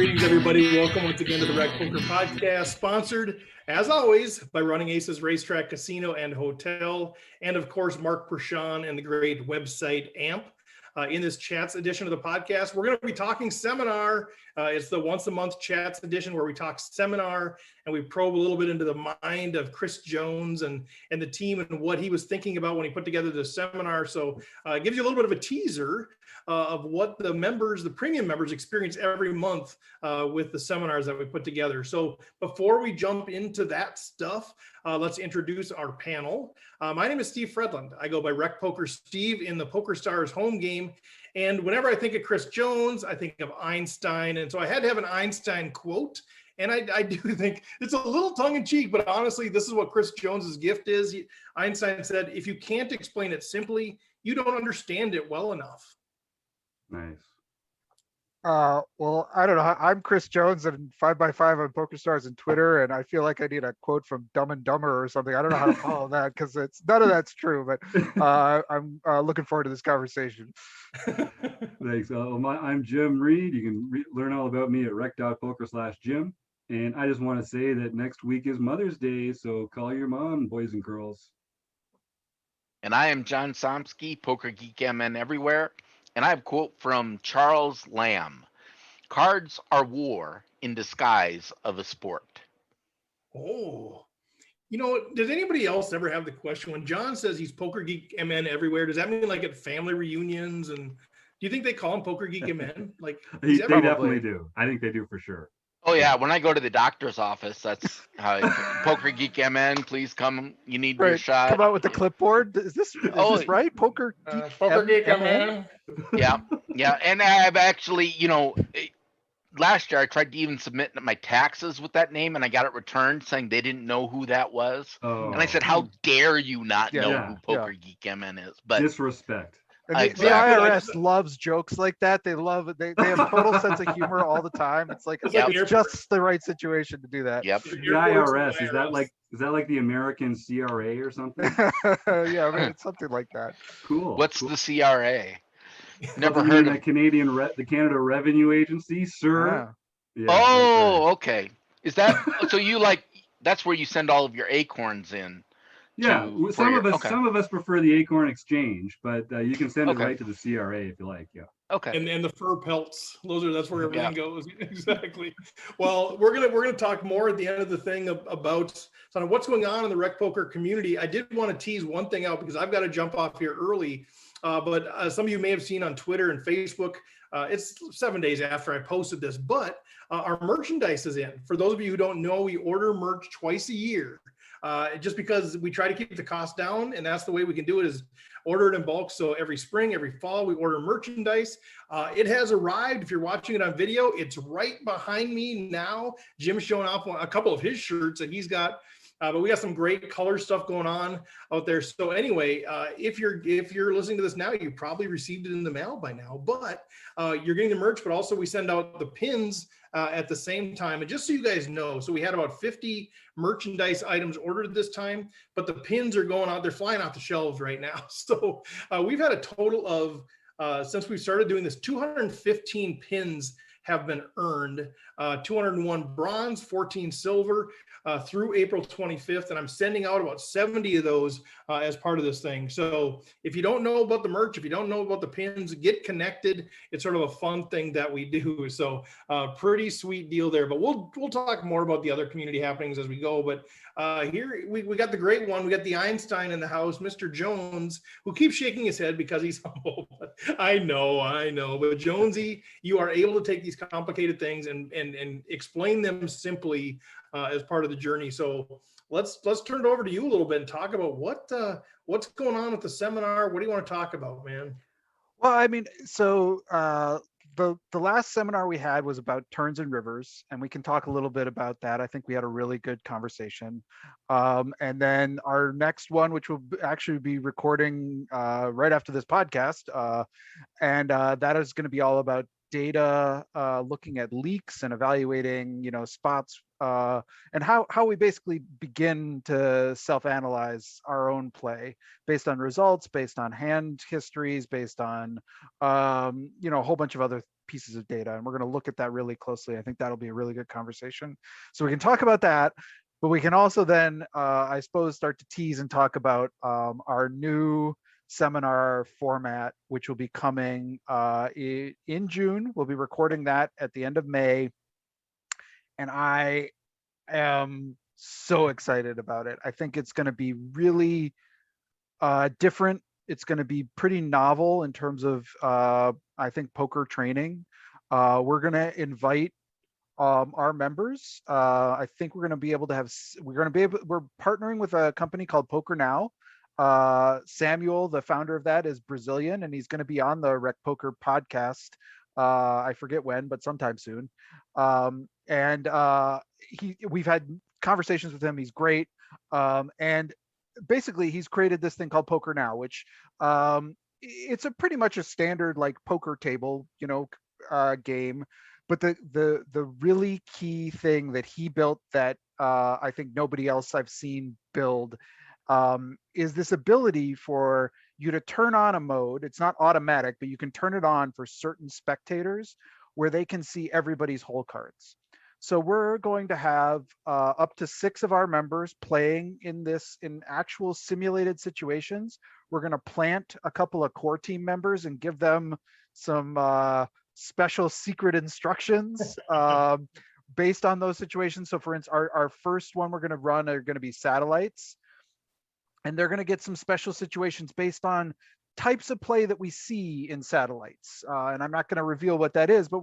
Greetings, everybody. Welcome once again to the Rec.poker podcast, sponsored, as always, by Running Aces Racetrack, Casino, and Hotel, and of course, Mark Pershawn and the great website AMP. In this Chats edition of the podcast, we're going to be talking seminar. It's the once a month Chats edition where we talk seminar and we probe a little bit into the mind of Chris Jones and the team and what he was thinking about when he put together the seminar. So it gives you a little bit of a teaser of what the members, the premium members, experience every month with the seminars that we put together. So before we jump into that stuff, let's introduce our panel. My name is Steve Fredland. I go by Rec Poker Steve in the Poker Stars home game. And whenever I think of Chris Jones, I think of Einstein. And so I had to have an Einstein quote. And I do think it's a little tongue in cheek, but honestly, this is what Chris Jones's gift is. Einstein said, if you can't explain it simply, you don't understand it well enough. Nice. Well, I don't know. I'm Chris Jones and 5x5 on PokerStars and Twitter, and I feel like I need a quote from Dumb and Dumber or something. I don't know how to follow that because it's none of that's true. But I'm looking forward to this conversation. Thanks. I'm Jim Reed. You can learn all about me at rec.poker/Jim. And I just want to say that next week is Mother's Day, so call your mom, boys and girls. And I am John Somsky, Poker Geek MN everywhere. And I have a quote from Charles Lamb. Cards are war in disguise of a sport. Oh, you know, does anybody else ever have the question when John says he's Poker Geek MN everywhere? Does that mean like at family reunions? And do you think they call him Poker Geek MN? Like they definitely do. I think they do for sure. Oh yeah, when I go to the doctor's office, that's how Poker Geek MN, please come. You need your shot. Come out with the clipboard. Is this right? Poker Geek MN. Yeah. And I've actually, last year I tried to even submit my taxes with that name, and I got it returned saying they didn't know who that was. Oh. And I said, "How dare you not know who Poker Geek MN is?" But disrespect. And the IRS loves jokes like that. They love it. They have total sense of humor all the time. It's like it's just the right situation to do that. Yep. The IRS, is that like the American CRA or something? Yeah, I mean, it's something like that. Cool. What's the CRA? Never heard of the Canada Revenue Agency, sir. Yeah. Oh, okay. Is that so? That's where you send all of your acorns in. Yeah, some of us prefer the Acorn Exchange, but you can send it right to the CRA if you like. Yeah. Okay. And the fur pelts, that's where everything goes. Exactly. Well, we're gonna talk more at the end of the thing about what's going on in the Rec Poker community. I did want to tease one thing out because I've got to jump off here early. But some of you may have seen on Twitter and Facebook. It's 7 days after I posted this, but our merchandise is in. For those of you who don't know, we order merch twice a year. Just because we try to keep the cost down, and that's the way we can do it is order it in bulk. So every spring, every fall, we order merchandise. It has arrived. If you're watching it on video, it's right behind me now. Jim's showing off a couple of his shirts that he's got. But we got some great color stuff going on out there. So anyway, if you're listening to this now, you probably received it in the mail by now. But you're getting the merch, but also we send out the pins at the same time. And just so you guys know, so we had about 50 merchandise items ordered this time, but the pins are going out. They're flying off the shelves right now. So we've had a total of, since we started doing this, 215 pins have been earned, 201 bronze, 14 silver through April 25th. And I'm sending out about 70 of those as part of this thing. So if you don't know about the merch, if you don't know about the pins, get connected. It's sort of a fun thing that we do. So pretty sweet deal there, but we'll talk more about the other community happenings as we go. But here we got the great one. We got the Einstein in the house, Mr. Jones, who keeps shaking his head because he's humble. I know. But Jonesy, you are able to take these complicated things and explain them simply as part of the journey. So let's turn it over to you a little bit and talk about what's going on with the seminar. What do you want to talk about, man? Well, I mean, so the last seminar we had was about turns and rivers, and we can talk a little bit about that. I think we had a really good conversation. And then our next one, which we'll actually be recording right after this podcast, and that is going to be all about data, looking at leaks and evaluating, spots, and how we basically begin to self-analyze our own play based on results, based on hand histories, based on, a whole bunch of other pieces of data. And we're going to look at that really closely. I think that'll be a really good conversation. So we can talk about that, but we can also then, I suppose, start to tease and talk about our new seminar format, which will be coming in June. We'll be recording that at the end of May. And I am so excited about it. I think it's going to be really different. It's going to be pretty novel in terms of, I think, poker training. We're going to invite our members. I think we're going to be able to have, we're partnering with a company called Poker Now. Samuel, the founder of that, is Brazilian, and he's going to be on the Rec Poker podcast. I forget when, but sometime soon. We've had conversations with him. He's great. And basically he's created this thing called Poker Now, which it's a pretty much a standard like poker table, game. But the really key thing that he built that I think nobody else I've seen build is this ability for you to turn on a mode. It's not automatic, but you can turn it on for certain spectators where they can see everybody's hole cards. So we're going to have up to 6 of our members playing in actual simulated situations. We're going to plant a couple of core team members and give them some special secret instructions based on those situations. So for instance, our first one we're going to run are going to be satellites, and they're going to get some special situations based on types of play that we see in satellites. And I'm not going to reveal what that is, but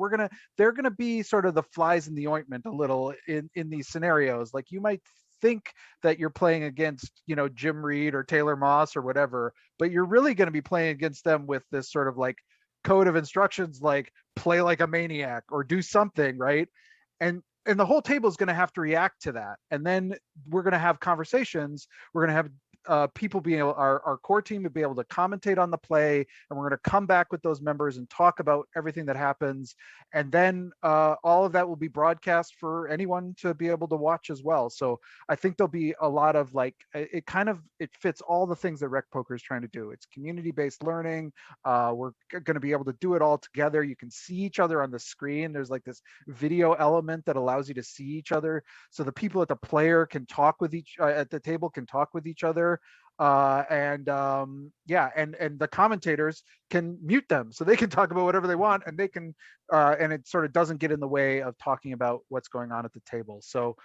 they're going to be sort of the flies in the ointment a little in these scenarios. Like you might think that you're playing against, Jim Reed or Taylor Moss or whatever, but you're really going to be playing against them with this sort of like code of instructions, like play like a maniac or do something, right? And the whole table is going to have to react to that. And then we're going to have conversations. We're going to have people being able, our core team to be able to commentate on the play, and we're going to come back with those members and talk about everything that happens. And then all of that will be broadcast for anyone to be able to watch as well. So I think there'll be a lot of like, it fits all the things that Rec Poker is trying to do. It's community-based learning. We're going to be able to do it all together. You can see each other on the screen. There's like this video element that allows you to see each other. So the people at the player can talk with at the table can talk with each other. And the commentators can mute them so they can talk about whatever they want, and they can and it sort of doesn't get in the way of talking about what's going on at the table. So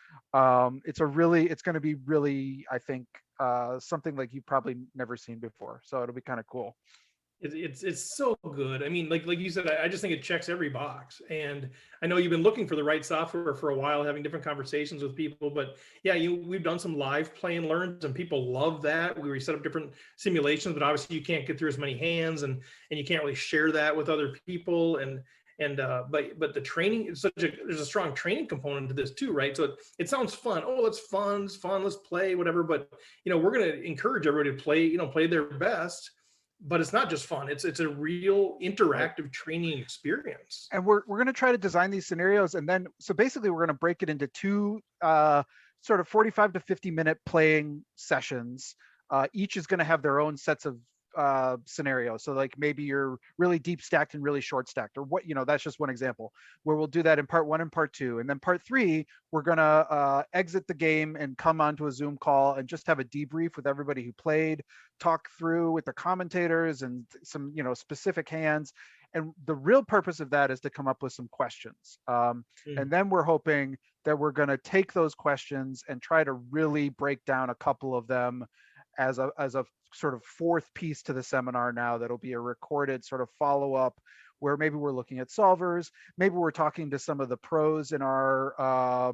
it's going to be really, I think, something like you've probably never seen before. So it'll be kind of cool. It's so good. I mean, like you said, I just think it checks every box. And I know you've been looking for the right software for a while, having different conversations with people. But yeah, we've done some live play and learns, and people love that. We set up different simulations, but obviously you can't get through as many hands, and you can't really share that with other people. But the training is there's a strong training component to this too, right? So it sounds fun. Oh, it's fun, let's play, whatever. But we're going to encourage everybody to play their best. But it's not just fun. It's a real interactive training experience. And we're going to try to design these scenarios. And then, so basically we're going to break it into 2 sort of 45 to 50 minute playing sessions. Each is going to have their own sets of scenarios. So like maybe you're really deep stacked and really short stacked, or what, that's just one example where we'll do that in part 1 and part 2. And then part 3, we're going to exit the game and come onto a Zoom call and just have a debrief with everybody who played, talk through with the commentators and some, specific hands. And the real purpose of that is to come up with some questions. And then we're hoping that we're going to take those questions and try to really break down a couple of them as a sort of 4th piece to the seminar now. That'll be a recorded sort of follow-up where maybe we're looking at solvers, maybe we're talking to some of the pros in our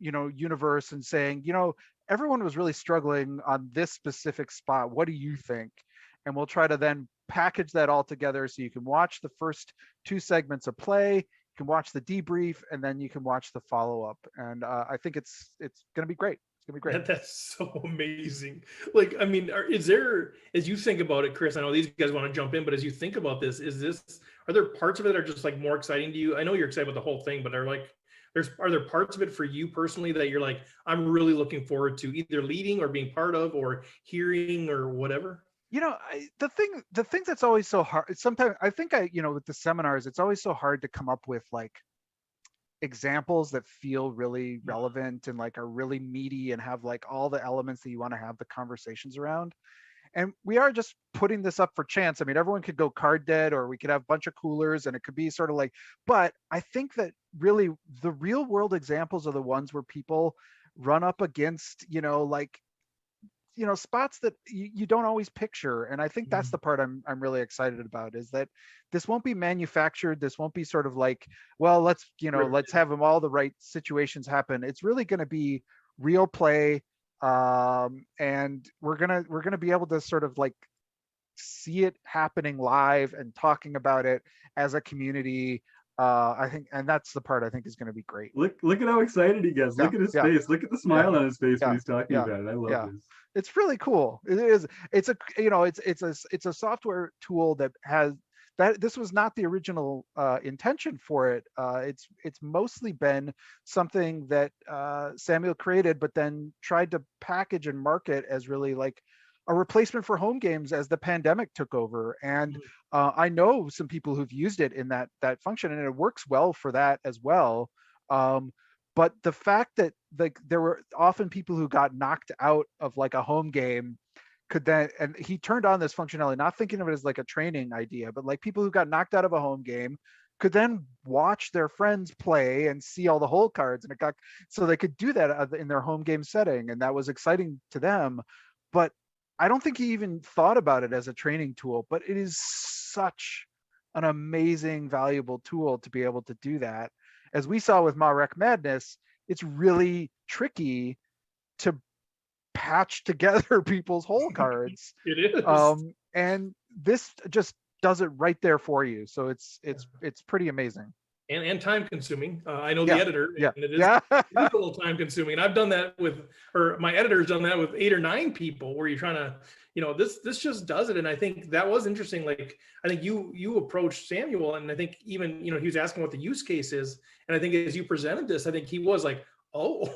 universe and saying, everyone was really struggling on this specific spot. What do you think? And we'll try to then package that all together so you can watch the first 2 segments of play, you can watch the debrief, and then you can watch the follow-up. And I think it's going to be great. It's gonna be great. That's so amazing. Like, I mean, is there, as you think about it, Chris, I know these guys want to jump in, but as you think about this, are there parts of it that are just like more exciting to you? I know you're excited about the whole thing, but are there parts of it for you personally that you're like, I'm really looking forward to either leading or being part of or hearing or whatever? The thing that's always so hard. Sometimes I think with the seminars, it's always so hard to come up with like examples that feel really relevant and like are really meaty and have like all the elements that you want to have the conversations around. And we are just putting this up for chance. I mean, everyone could go card dead, or we could have a bunch of coolers, and it could be sort of like, but I think that really the real world examples are the ones where people run up against, spots that you don't always picture. And I think that's the part I'm really excited about, is that this won't be manufactured. This won't be sort of like, well, let's have them all the right situations happen. It's really going to be real play. And we're gonna be able to sort of like see it happening live and talking about it as a community. I think, and that's the part I think is going to be great. Look at how excited he gets. Look at his face. Look at the smile on his face when he's talking about it. I love this. It's really cool. It is. It's a software tool that has that. This was not the original intention for it. It's mostly been something that Samuel created, but then tried to package and market as really like a replacement for home games as the pandemic took over. And I know some people who've used it in that function, and it works well for that as well. But the fact that like there were often people who got knocked out of like a home game could then, and he turned on this functionality, not thinking of it as like a training idea, but like people who got knocked out of a home game could then watch their friends play and see all the hole cards, and it got so they could do that in their home game setting, and that was exciting to them. But I don't think he even thought about it as a training tool, but it is such an amazing, valuable tool to be able to do that. As we saw with Rec Madness, it's really tricky to patch together people's hole cards. It is. And this just does it right there for you. So it's pretty amazing. And time consuming. I know the editor, and it is a little time consuming. And I've done that or my editor's done that with 8 or 9 people, where you're trying to, this just does it. And I think that was interesting. Like, I think you approached Samuel, and I think even, he was asking what the use case is. And I think as you presented this, I think he was like, oh,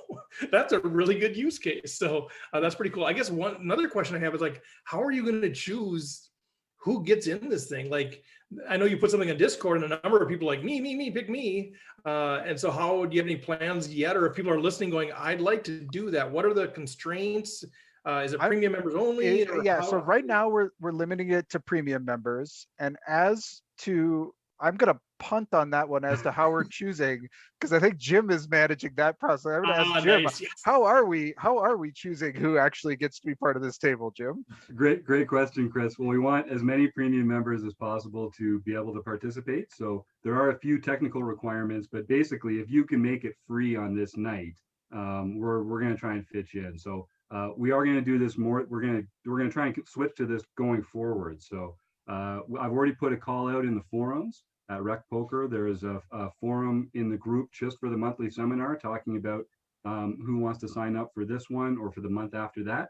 that's a really good use case. So that's pretty cool. I guess another question I have is like, how are you going to choose who gets in this thing? Like, I know you put something on Discord, and a number of people are like me, pick me. And so do you have any plans yet? Or if people are listening going, I'd like to do that, what are the constraints? Is it premium members only? So right now we're limiting it to premium members. And I'm going to punt on that one as to how we're choosing, because I think Jim is managing that process. I'm going to ask Jim, nice, yes. How are we choosing who actually gets to be part of this table, Jim? Great question, Chris. Well, we want as many premium members as possible to be able to participate. So there are a few technical requirements, but basically, if you can make it free on this night, we're going to try and fit you in. So we are going to do this more. We're going to try and switch to this going forward. So I've already put a call out in the forums at rec.poker. There is a forum in the group just for the monthly seminar talking about who wants to sign up for this one or for the month after that.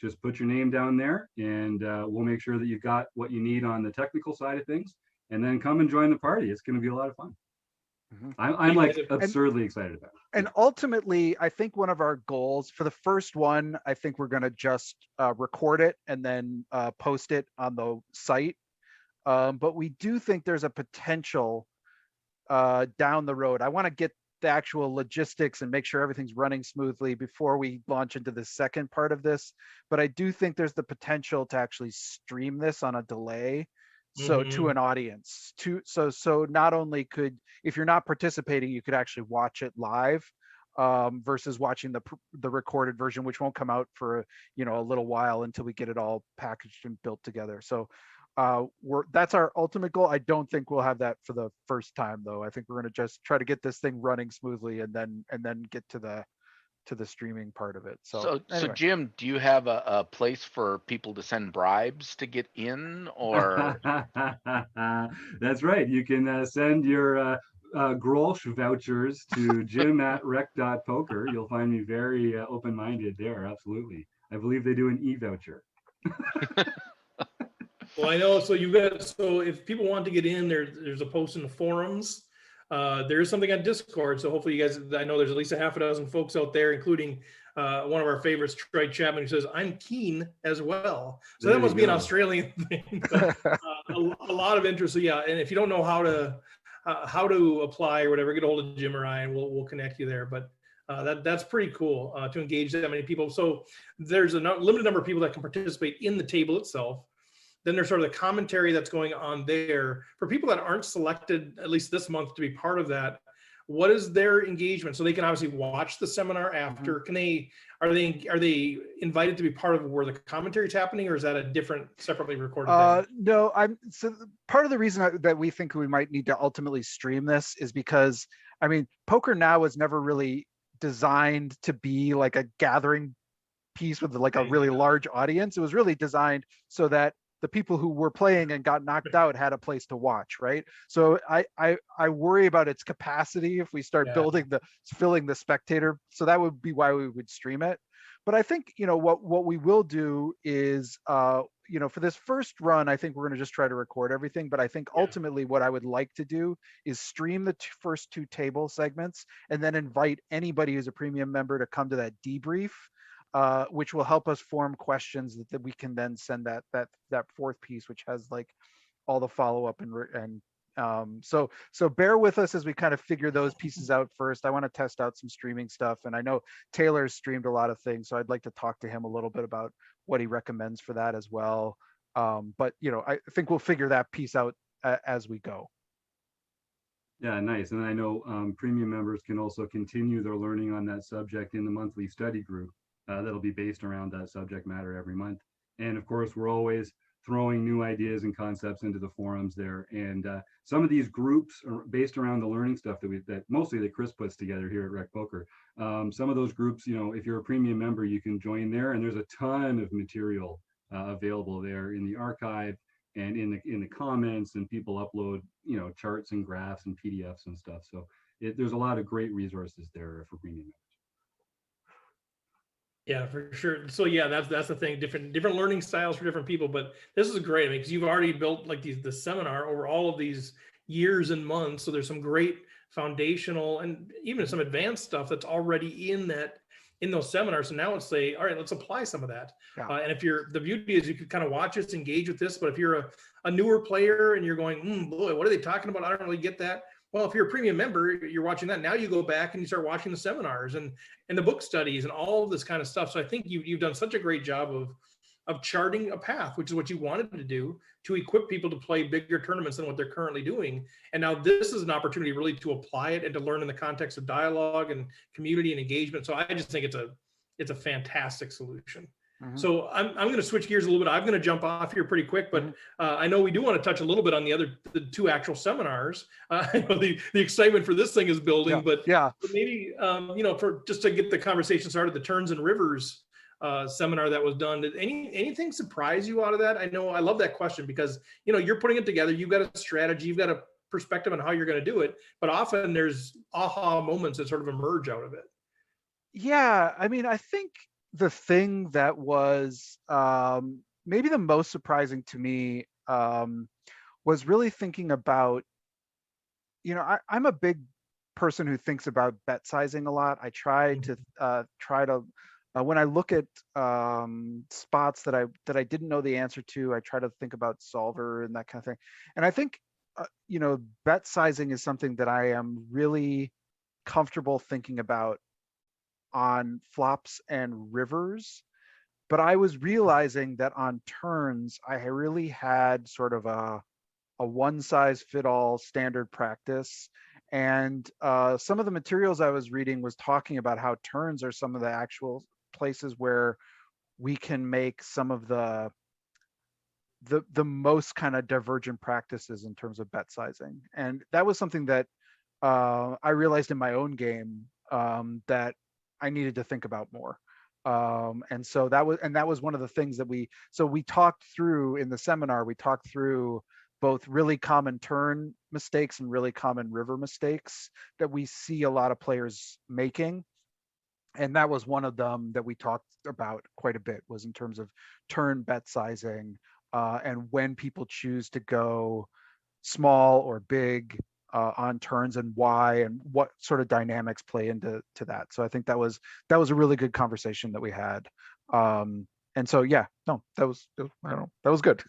Just put your name down there, and we'll make sure that you've got what you need on the technical side of things, and then come and join the party. It's going to be a lot of fun. Mm-hmm. I'm like absurdly excited about it. And ultimately, I think one of our goals for the first one, I think we're going to just record it and then post it on the site. But we do think there's a potential down the road. I want to get the actual logistics and make sure everything's running smoothly before we launch into the second part of this. But I do think there's the potential to actually stream this on a delay. So to an audience, so not only if you're not participating, you could actually watch it live versus watching the recorded version, which won't come out for a little while until we get it all packaged and built together. So that's our ultimate goal. I don't think we'll have that for the first time, though. I think we're going to just try to get this thing running smoothly and then get to the streaming part of it. So Jim, do you have a place for people to send bribes to get in, or? That's right. You can send your Grolsch vouchers to Jim at rec.poker. You'll find me very open-minded there. Absolutely. I believe they do an e-voucher. Well, I know. So so if people want to get in, there's a post in the forums. There is something on Discord. So hopefully you guys, I know there's at least a half a dozen folks out there, including one of our favorites, Troy Chapman, who says, I'm keen as well. So There that must you be an go. Australian thing. But, a lot of interest. So yeah, and if you don't know how to apply or whatever, get a hold of Jim or I, and we'll connect you there. But that's pretty cool to engage that many people. So there's a limited number of people that can participate in the table itself. Then there's sort of the commentary that's going on there. For people that aren't selected, at least this month, to be part of that, what is their engagement? So they can obviously watch the seminar after. Are they invited to be part of where the commentary is happening, or is that a different, separately recorded thing? No, part of the reason that we think we might need to ultimately stream this is because, I mean, Poker Now was never really designed to be like a gathering piece with like a really large audience. It was really designed so that the people who were playing and got knocked out had a place to watch, right? So I worry about its capacity if we start filling the spectator. So that would be why we would stream it. But I think, what we will do is, for this first run, I think we're going to just try to record everything. But I think ultimately what I would like to do is stream the first two table segments and then invite anybody who's a premium member to come to that debrief. Which will help us form questions that we can then send that fourth piece, which has like all the follow-up and so bear with us as we kind of figure those pieces out first. I want to test out some streaming stuff, and I know Taylor's streamed a lot of things, so I'd like to talk to him a little bit about what he recommends for that as well. But I think we'll figure that piece out as we go. Yeah, nice. And I know premium members can also continue their learning on that subject in the monthly study group. That'll be based around that subject matter every month. And of course, we're always throwing new ideas and concepts into the forums there. And some of these groups are based around the learning stuff that mostly that Chris puts together here at Rec Poker. Some of those groups, if you're a premium member, you can join there, and there's a ton of material available there in the archive and in the comments, and people upload charts and graphs and PDFs and stuff. So there's a lot of great resources there for premium members. Yeah, for sure. So yeah, that's the thing. Different learning styles for different people, but this is great because you've already built like the seminar over all of these years and months. So there's some great foundational and even some advanced stuff that's already in those seminars. So now let's say, all right, let's apply some of that. Yeah. And if the beauty is you could kind of watch us, engage with this. But if you're a newer player and you're going, boy, what are they talking about? I don't really get that. Well, if you're a premium member, you're watching that. Now you go back and you start watching the seminars and the book studies and all of this kind of stuff. So I think you've done such a great job of charting a path, which is what you wanted to do, to equip people to play bigger tournaments than what they're currently doing. And now this is an opportunity really to apply it and to learn in the context of dialogue and community and engagement. So I just think it's a fantastic solution. Mm-hmm. So I'm going to switch gears a little bit. I'm going to jump off here pretty quick, but I know we do want to touch a little bit on the two actual seminars. I know the excitement for this thing is building, but maybe for just to get the conversation started, the Turns and Rivers seminar that was done. Did anything surprise you out of that? I know I love that question because you're putting it together. You've got a strategy. You've got a perspective on how you're going to do it, but often there's aha moments that sort of emerge out of it. Yeah, I mean, I think the thing that was maybe the most surprising to me was really thinking about, I'm a big person who thinks about bet sizing a lot. I try to when I look at spots that I didn't know the answer to, I try to think about solver and that kind of thing. And I think bet sizing is something that I am really comfortable thinking about on flops and rivers, but I was realizing that on turns I really had sort of a one size fit all standard practice, and some of the materials I was reading was talking about how turns are some of the actual places where we can make some of the most kind of divergent practices in terms of bet sizing. And that was something that I realized in my own game that I needed to think about more. And so that was one of the things that we talked through in the seminar. We talked through both really common turn mistakes and really common river mistakes that we see a lot of players making. And that was one of them that we talked about quite a bit, was in terms of turn bet sizing, and when people choose to go small or big on turns, and why, and what sort of dynamics play into that. So I think that was a really good conversation that we had. And so yeah, no, that was I don't know, that was good.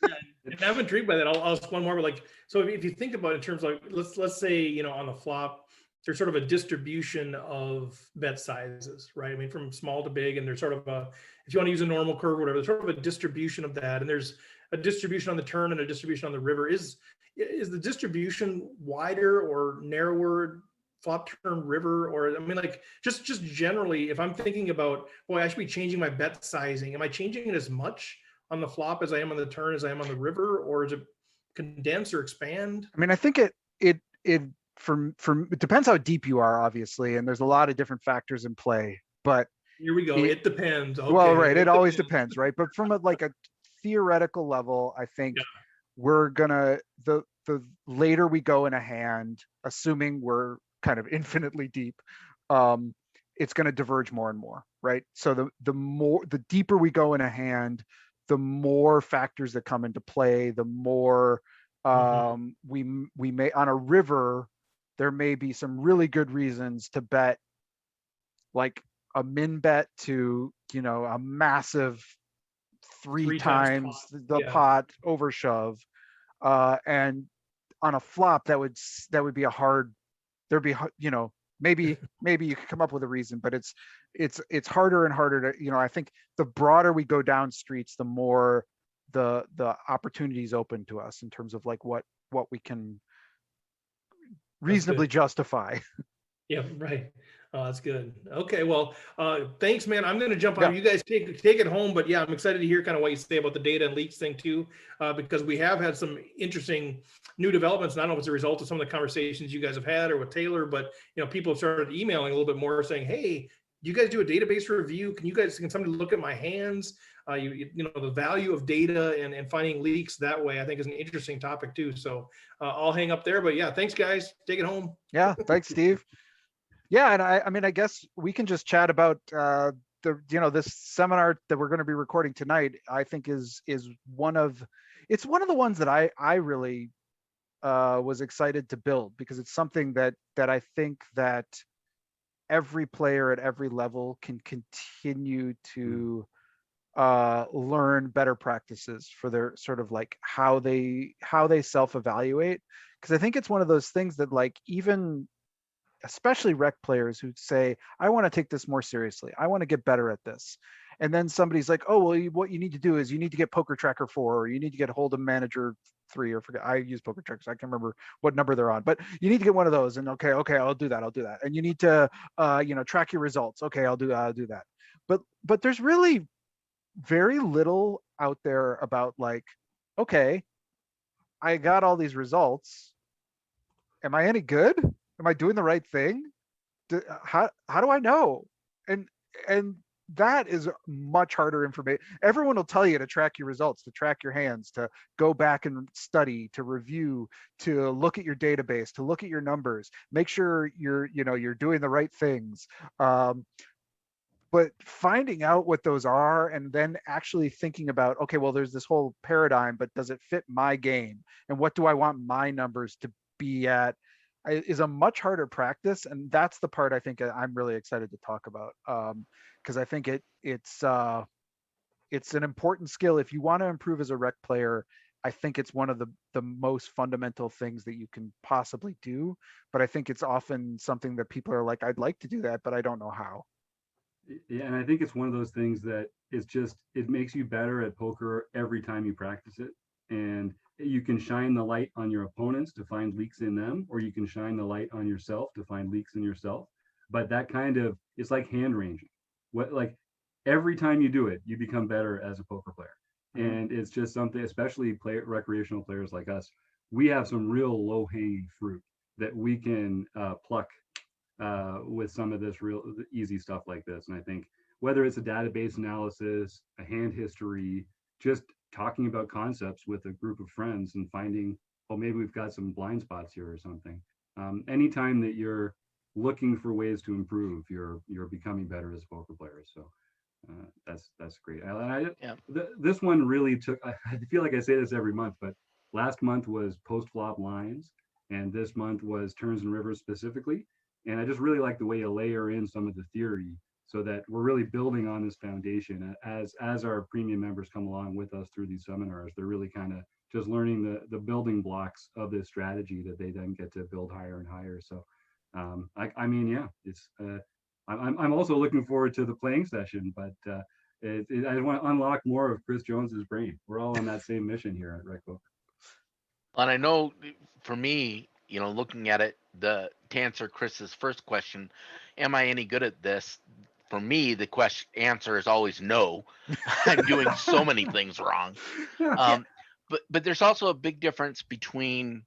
And I'm intrigued by that. I'll ask one more. But like, so if you think about it in terms of, let's say, you know, on the flop, there's sort of a distribution of bet sizes, right? I mean, from small to big, and there's sort of a, if you want to use a normal curve or whatever, there's sort of a distribution of that. And there's a distribution on the turn and a distribution on the river. Is the distribution wider or narrower flop turn river? Or, I mean, like, just generally, if I'm thinking about, boy, I should be changing my bet sizing, am I changing it as much on the flop as I am on the turn as I am on the river? Or is it condense or expand? I mean, I think it from it depends how deep you are, obviously, and there's a lot of different factors in play. But Here we go. It depends. Okay. well, right, it always depends, right? But from a theoretical level, I think we're gonna, the later we go in a hand, assuming we're kind of infinitely deep, it's going to diverge more and more, right? So the deeper we go in a hand, the more factors that come into play, the more we may, on a river, there may be some really good reasons to bet like a min bet to, you know, a massive three times the pot over shove, and on a flop that would be a hard, there'd be, you know, maybe you could come up with a reason, but it's harder and harder to, you know, I think the broader we go down streets, the more the opportunities open to us in terms of like what we can reasonably justify. Yeah, right. Oh, that's good. Okay, well, thanks, man. I'm going to jump on. Yeah. You guys take it home, but yeah, I'm excited to hear kind of what you say about the data and leaks thing too, because we have had some interesting new developments. And I don't know if it's a result of some of the conversations you guys have had or with Taylor, but you know, people have started emailing a little bit more saying, "Hey, you guys do a database review? Can somebody look at my hands?" You know, the value of data and finding leaks that way, I think, is an interesting topic too. So I'll hang up there. But yeah, thanks, guys. Take it home. Yeah, thanks, Steve. Yeah, and I mean, I guess we can just chat about this seminar that we're going to be recording tonight. I think is one of the ones that I really was excited to build, because it's something that I think that every player at every level can continue to learn better practices for their sort of like how they self-evaluate. Because I think it's one of those things that, like, even especially rec players who say, I want to take this more seriously, I want to get better at this, and then somebody's like, oh well, what you need to do is you need to get Poker Tracker 4, or you need to get Hold'em Manager 3, or forget, I use Poker Tracker, so I can't remember what number they're on, but you need to get one of those, and okay, I'll do that, and you need to track your results, okay, I'll do that. But there's really very little out there about, like, okay, I got all these results, am I any good? Am I doing the right thing? How do I know? And that is much harder information. Everyone will tell you to track your results, to track your hands, to go back and study, to review, to look at your database, to look at your numbers, make sure you're doing the right things. But finding out what those are, and then actually thinking about, okay, well, there's this whole paradigm, but does it fit my game? And what do I want my numbers to be at? Is a much harder practice, and that's the part I think I'm really excited to talk about, because I think it's an important skill if you want to improve as a rec player. I think it's one of the most fundamental things that you can possibly do, but I think it's often something that people are like, I'd like to do that, but I don't know how. Yeah, and I think it's one of those things that it makes you better at poker every time you practice it. And you can shine the light on your opponents to find leaks in them, or you can shine the light on yourself to find leaks in yourself. But that kind of, it's like hand ranging. Like every time you do it, you become better as a poker player. And it's just something, especially recreational players like us, we have some real low hanging fruit that we can pluck with some of this real easy stuff like this. And I think whether it's a database analysis, a hand history, just talking about concepts with a group of friends and finding oh, maybe we've got some blind spots here or something. Anytime that you're looking for ways to improve, you're becoming better as a poker player. So that's great. Yeah. This one really took. I feel like I say this every month, but last month was post flop lines, and this month was turns and rivers specifically. And I just really like the way you layer in some of the theory, so that we're really building on this foundation as our premium members come along with us through these seminars. They're really kind of just learning the building blocks of this strategy that they then get to build higher and higher. So I mean, yeah, it's I'm also looking forward to the playing session, but I want to unlock more of Chris Jones's brain. We're all on that same mission here at rec.poker. And I know for me, looking at it, to answer Chris's first question, am I any good at this? For me, the answer is always no. I'm doing so many things wrong. But there's also a big difference between.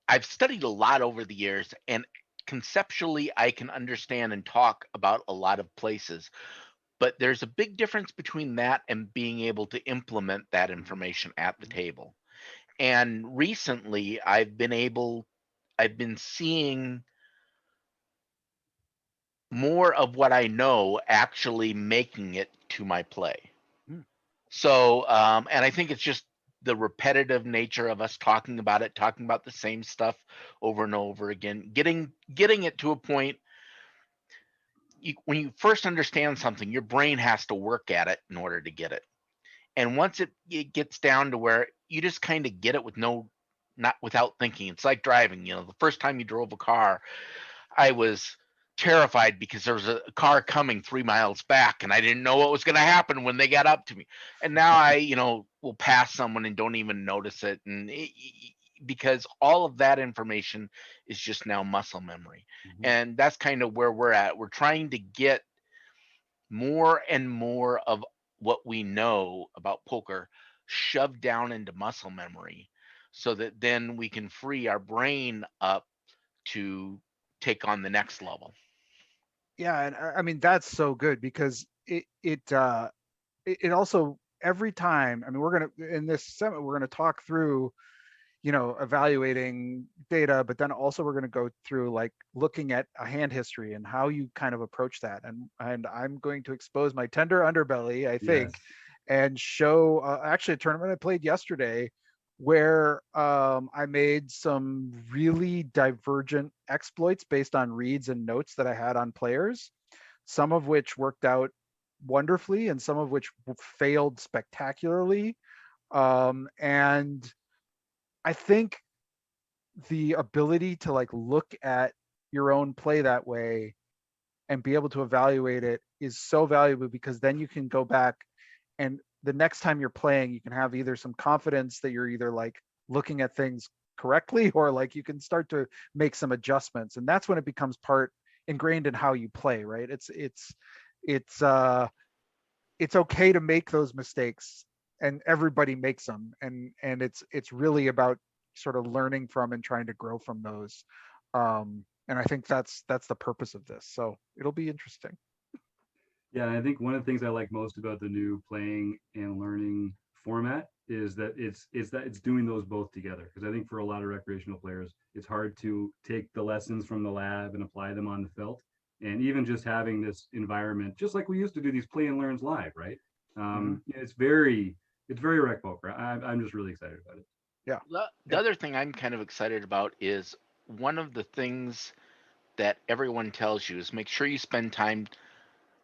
I've studied a lot over the years, and conceptually, I can understand and talk about a lot of places. But there's a big difference between that and being able to implement that information at the table. And recently, I've been seeing more of what I know actually making it to my play. So, and I think it's just the repetitive nature of us talking about the same stuff over and over again, getting it to a point. When you first understand something, your brain has to work at it in order to get it. And once it gets down to where you just kind of get it not without thinking. It's like driving. The first time you drove a car, I was terrified because there was a car coming 3 miles back, and I didn't know what was going to happen when they got up to me. And now I, will pass someone and don't even notice it, and because all of that information is just now muscle memory. And that's kind of where we're at. We're trying to get more and more of what we know about poker shoved down into muscle memory, so that then we can free our brain up to take on the next level. Yeah, and I mean that's so good because it also every time. I mean, we're gonna in this summit we're gonna talk through, evaluating data, but then also we're gonna go through like looking at a hand history and how you kind of approach that. And I'm going to expose my tender underbelly, I think, Yes. and show actually a tournament I played yesterday where I made some really divergent exploits based on reads and notes that I had on players, some of which worked out wonderfully and some of which failed spectacularly. And I think the ability to like look at your own play that way and be able to evaluate it is so valuable, because then you can go back and the next time you're playing, you can have either some confidence that you're either like looking at things correctly, or like you can start to make some adjustments. And that's when it becomes ingrained in how you play, right? It's okay to make those mistakes, and everybody makes them. And it's really about sort of learning from and trying to grow from those. And I think that's the purpose of this. So it'll be interesting. Yeah, I think one of the things I like most about the new playing and learning format is that it's doing those both together. Because I think for a lot of recreational players, it's hard to take the lessons from the lab and apply them on the felt. And even just having this environment, just like we used to do these play and learns live, right? It's very rec poker. I'm just really excited about it. Yeah. The other thing I'm kind of excited about is one of the things that everyone tells you is make sure you spend time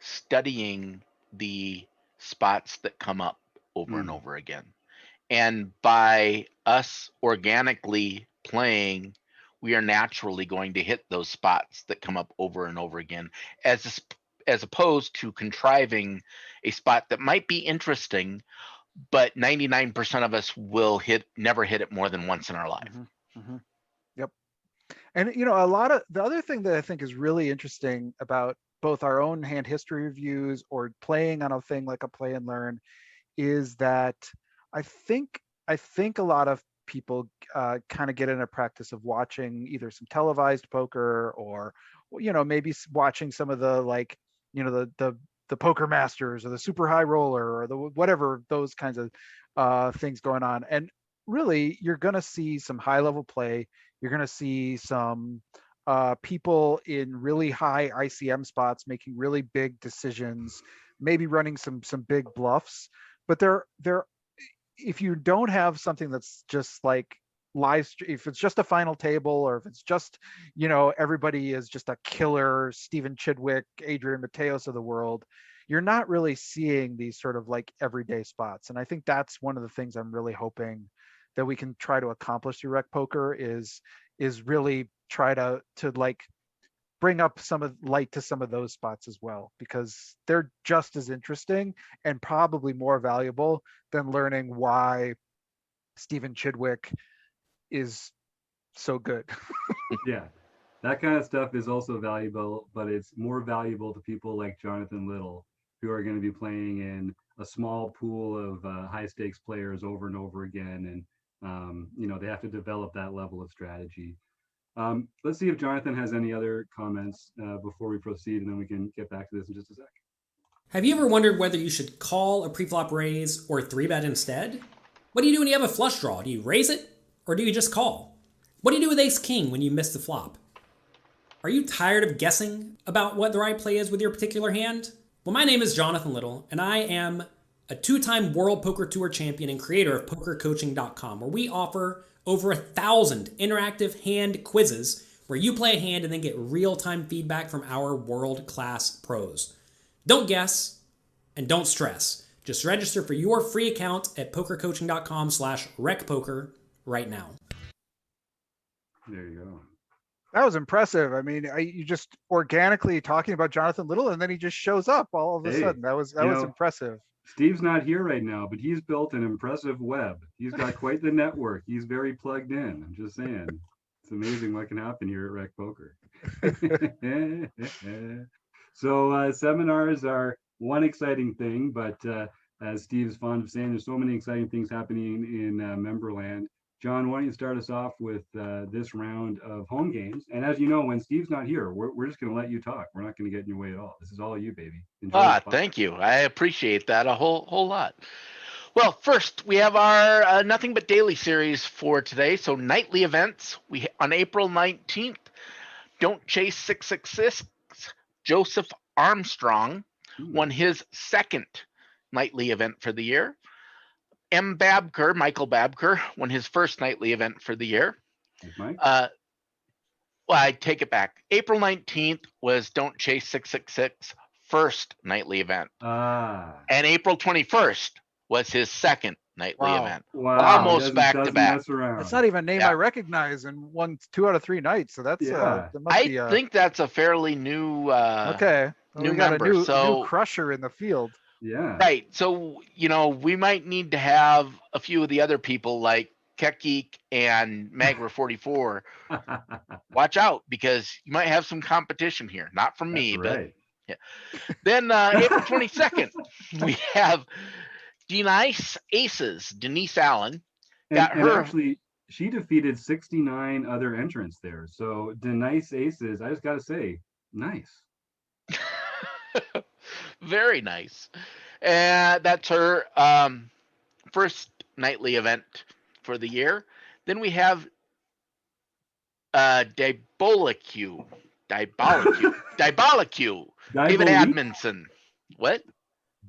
studying the spots that come up over and over again. And by us organically playing, we are naturally going to hit those spots that come up over and over again, as opposed to contriving a spot that might be interesting, but 99% of us will never hit it more than once in our life. Yep. And a lot of the other thing that I think is really interesting about both our own hand history reviews or playing on a thing like a play and learn is that I think a lot of people kind of get in a practice of watching either some televised poker or maybe watching some of the like the poker masters or the super high roller or the whatever, those kinds of things going on. And really, you're going to see some high level play. You're going to see some people in really high ICM spots making really big decisions, maybe running some big bluffs. But they're if you don't have something that's just like if it's just a final table, or if it's just, everybody is just a killer Stephen Chidwick, Adrian Mateos of the world, you're not really seeing these sort of like everyday spots. And I think that's one of the things I'm really hoping that we can try to accomplish through Rec Poker is really try to like bring up some of light to some of those spots as well, because they're just as interesting and probably more valuable than learning why Stephen Chidwick is so good. Yeah, that kind of stuff is also valuable, but it's more valuable to people like Jonathan Little, who are going to be playing in a small pool of high stakes players over and over again. And, they have to develop that level of strategy. Let's see if Jonathan has any other comments before we proceed, and then we can get back to this in just a sec. Have you ever wondered whether you should call a preflop raise or 3-bet instead? What do you do when you have a flush draw? Do you raise it, or do you just call? What do you do with ace-king when you miss the flop? Are you tired of guessing about what the right play is with your particular hand? Well, my name is Jonathan Little, and I am a 2-time World Poker Tour champion and creator of PokerCoaching.com, where we offer over 1,000 interactive hand quizzes where you play a hand and then get real-time feedback from our world-class pros. Don't guess and don't stress. Just register for your free account at PokerCoaching.com/recpoker right now. There you go. That was impressive. I mean, you just organically talking about Jonathan Little, and then he just shows up all of a sudden. That was impressive. Steve's not here right now, but he's built an impressive web. He's got quite the network. He's very plugged in. I'm just saying. It's amazing what can happen here at Rec Poker. So seminars are one exciting thing, but as Steve is fond of saying, there's so many exciting things happening in Memberland. John, why don't you start us off with this round of home games? And as you know, when Steve's not here, we're just going to let you talk. We're not going to get in your way at all. This is all you, baby. Enjoy Thank you. I appreciate that a whole lot. Well, first we have our Nothing But Daily series for today. So nightly events. On April 19th, Don't Chase 666. Joseph Armstrong won his second nightly event for the year. Michael Babker, won his first nightly event for the year. Mike? Well, I take it back. April 19th was Don't Chase 666 first nightly event. And April 21st was his second nightly event. Wow. Almost back to back. That's not even a name I recognize in 2 out of 3 nights. So that's that must be think that's a fairly new new member. New crusher in the field. Yeah. Right. So, we might need to have a few of the other people like Geek and Magler44 watch out, because you might have some competition here. Not from me, right. But yeah. Then April 22nd, we have Denise Aces, Denise Allen. And actually, she defeated 69 other entrants there. So Denise Aces, I just got to say, nice. Very nice. That's her first nightly event for the year. Then we have Diabolique, David Admonson. What?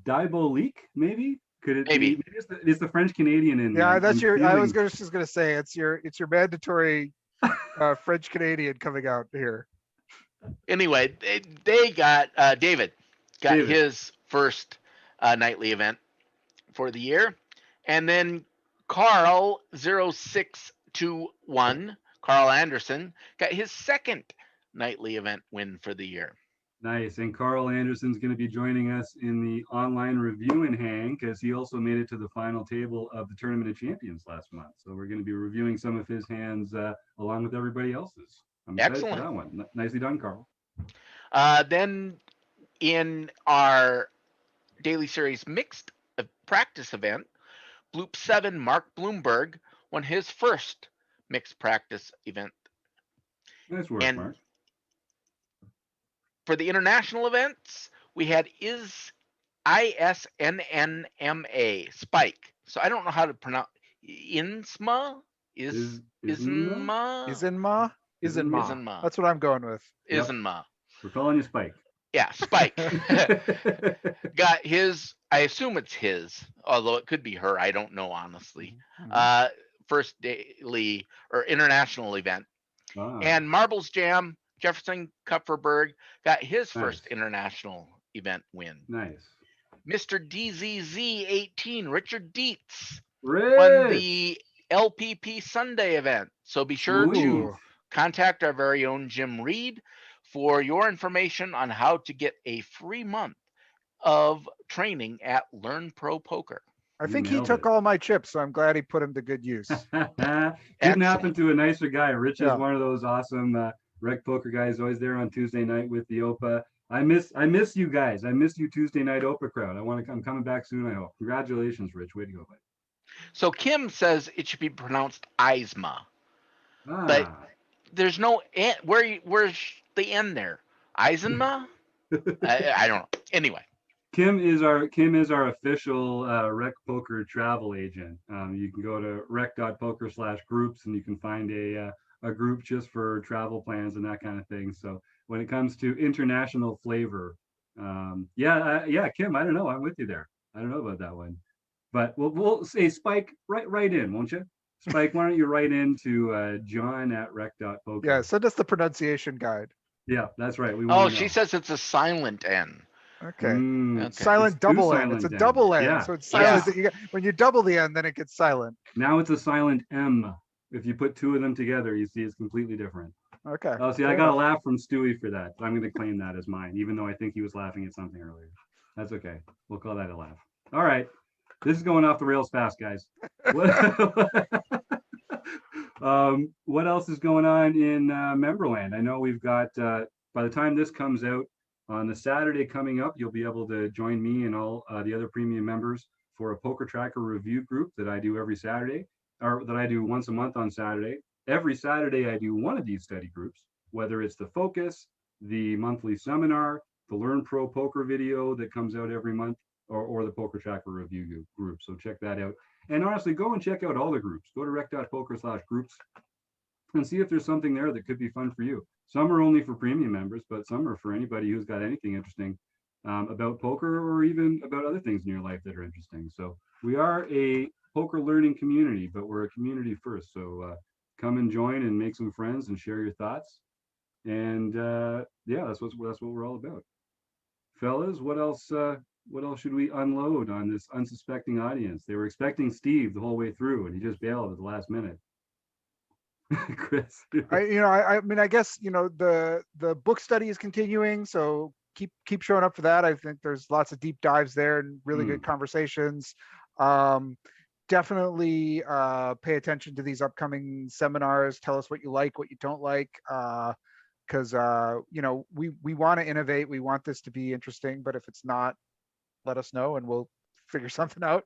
Diabolique, maybe? Could it maybe be? It's the French Canadian in there. Yeah, that's I was just gonna say it's your mandatory French Canadian coming out here. Anyway, they got David got his first nightly event for the year, and then Carl 0621, Carl Anderson, got his second nightly event win for the year. Nice. And Carl Anderson's going to be joining us in the online review and hang, because he also made it to the final table of the Tournament of Champions last month. So we're going to be reviewing some of his hands along with everybody else's. I'm excited for that one. Nicely done, Carl. Then in our daily series mixed practice event, Bloop 7 Mark Bloomberg won his first mixed practice event. Nice work, Mark. For the international events, we had ISNNMA, Spike. So I don't know how to pronounce. Isnma? Isnma? Isenma. Isenma. That's what I'm going with. Yep. Isnma. We're calling you Spike. Yeah, Spike. Got his, I assume it's his, although it could be her, I don't know honestly. First daily or international event. And Marbles Jam, Jefferson Kupferberg, got his first international event win. Nice. Mr. DZZ18, Richard Dietz, Rich. won the LPP Sunday event. So be sure to Ooh. contact our very own Jim Reed for your information on how to get a free month of training at Learn Pro Poker. I think he nailed took it. all my chips, so I'm glad he put them to good use. Couldn't happen to a nicer guy. Rich Yeah. is one of those awesome rec poker guys, always there on Tuesday night with the OPA. I miss you guys. I miss you Tuesday night OPA crowd. I'm coming back soon, I hope. Congratulations, Rich. Way to go, buddy. So Kim says it should be pronounced Isma, Ah, but there's no N. Where's the N there? Eisenma? I don't know. Anyway. Kim is our official rec poker travel agent. You can go to rec.poker/groups and you can find a group just for travel plans and that kind of thing. So when it comes to international flavor, yeah, Kim, I don't know. I'm with you there. I don't know about that one, but we'll say Spike right in, won't you? Spike, why don't you write into John at rec.poker? Yeah, send us the pronunciation guide. Yeah, that's right. She says it's a silent N. Okay. Okay. Silent double N. It's a double N. Yeah. So it's silent. Yeah. When you double the N, then it gets silent. Now it's a silent M. If you put two of them together, you see it's completely different. Okay. Oh, see, I got a laugh from Stewie for that. I'm going to claim that as mine, even though I think he was laughing at something earlier. That's okay. We'll call that a laugh. All right. This is going off the rails fast, guys. What else is going on in Memberland? I know we've got, by the time this comes out, on the Saturday coming up, you'll be able to join me and all the other premium members for a Poker Tracker review group that I do every Saturday, or that I do once a month on Saturday. Every Saturday, I do one of these study groups, whether it's the Focus, the monthly seminar, the Learn Pro Poker video that comes out every month, or the Poker Tracker review group. So check that out. And honestly, go and check out all the groups. Go to rec.poker/groups and see if there's something there that could be fun for you. Some are only for premium members, but some are for anybody who's got anything interesting about poker or even about other things in your life that are interesting. So we are a poker learning community, but we're a community first. So come and join and make some friends and share your thoughts. And yeah, that's what we're all about. Fellas, what else should we unload on this unsuspecting audience? They were expecting Steve the whole way through, and he just bailed at the last minute. Chris, I mean, I guess the book study is continuing, so keep showing up for that. I think there's lots of deep dives there and really good conversations. Definitely pay attention to these upcoming seminars. Tell us what you like, what you don't like, because we want to innovate. We want this to be interesting, but if it's not, let us know and we'll figure something out.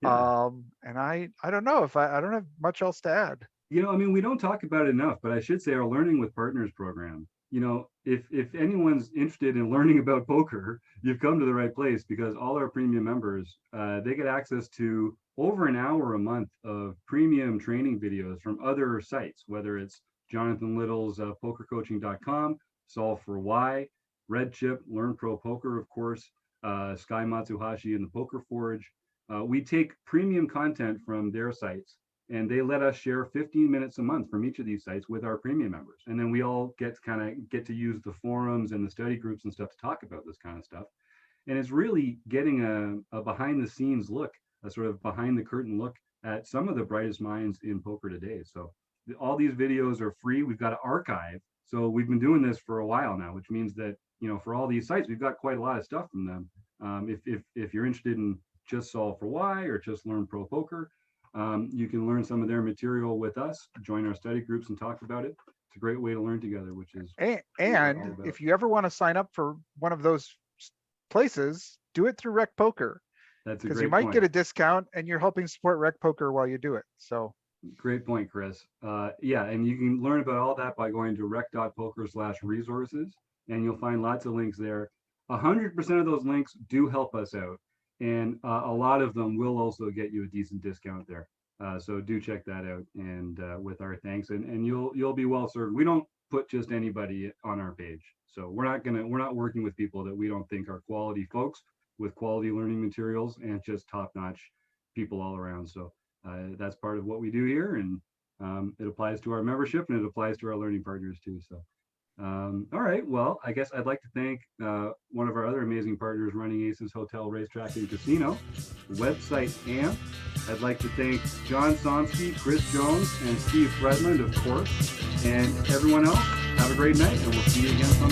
Yeah. And I don't know if I don't have much else to add. I mean, we don't talk about it enough, but I should say our Learning with Partners program. If anyone's interested in learning about poker, you've come to the right place, because all our premium members, they get access to over an hour a month of premium training videos from other sites, whether it's Jonathan Little's pokercoaching.com, Solve for Why, Red Chip, Learn Pro Poker, of course, Sky Matsuhashi and the Poker Forge. We take premium content from their sites, and they let us share 15 minutes a month from each of these sites with our premium members. And then we all get to use the forums and the study groups and stuff to talk about this kind of stuff. And it's really getting a behind the scenes look, a sort of behind the curtain look at some of the brightest minds in poker today. So all these videos are free. We've got an archive. So we've been doing this for a while now, which means that, for all these sites, we've got quite a lot of stuff from them. If you're interested in just Solve for Why or just Learn Pro Poker, you can learn some of their material with us, join our study groups and talk about it. It's a great way to learn together, which is and if you ever want to sign up for one of those places, do it through Rec Poker. That's a great because you might point. get a discount and you're helping support Rec Poker while you do it. So great point, Chris. Yeah, and you can learn about all that by going to rec.poker/resources, and you'll find lots of links there. 100% of those links do help us out. And a lot of them will also get you a decent discount there. So do check that out, and with our thanks, and you'll be well served. We don't put just anybody on our page, so we're not working with people that we don't think are quality folks with quality learning materials and just top-notch people all around. So that's part of what we do here, and it applies to our membership and it applies to our learning partners too. So all right, well, I guess I'd like to thank one of our other amazing partners running Aces Hotel, Racetrack and Casino, website AMP. I'd like to thank John Somsky, Chris Jones, and Steve Fredland, of course, and everyone else. Have a great night, and we'll see you again sometime.